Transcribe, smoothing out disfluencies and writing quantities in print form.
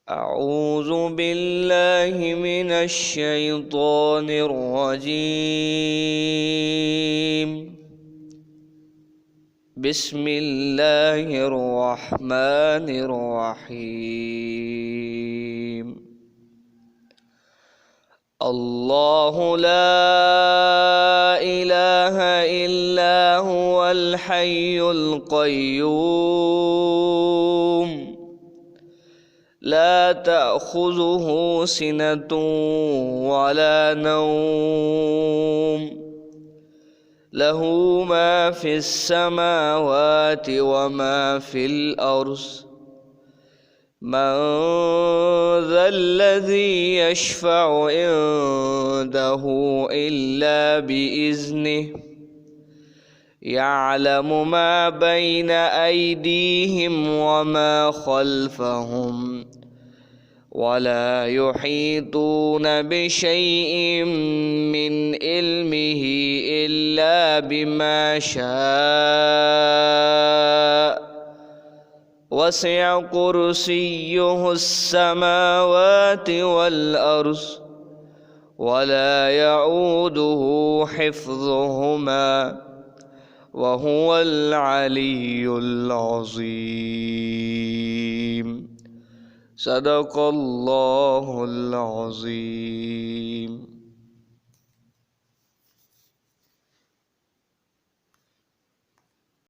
أعوذ بالله من الشيطان الرجيم. بسم الله الرحمن الرحيم. الله لا إله إلا هو الحي القيوم لا تأخذه سنة ولا نوم له ما في السماوات وما في الأرض من ذا الذي يشفع عنده إلا بإذنه يعلم ما بين أيديهم وما خلفهم ولا يحيطون بشيء من علمه إلا بما شاء وسع كرسيه السماوات والأرض ولا يعوده حفظهما وهو العلي العظيم. صدق الله العظيم.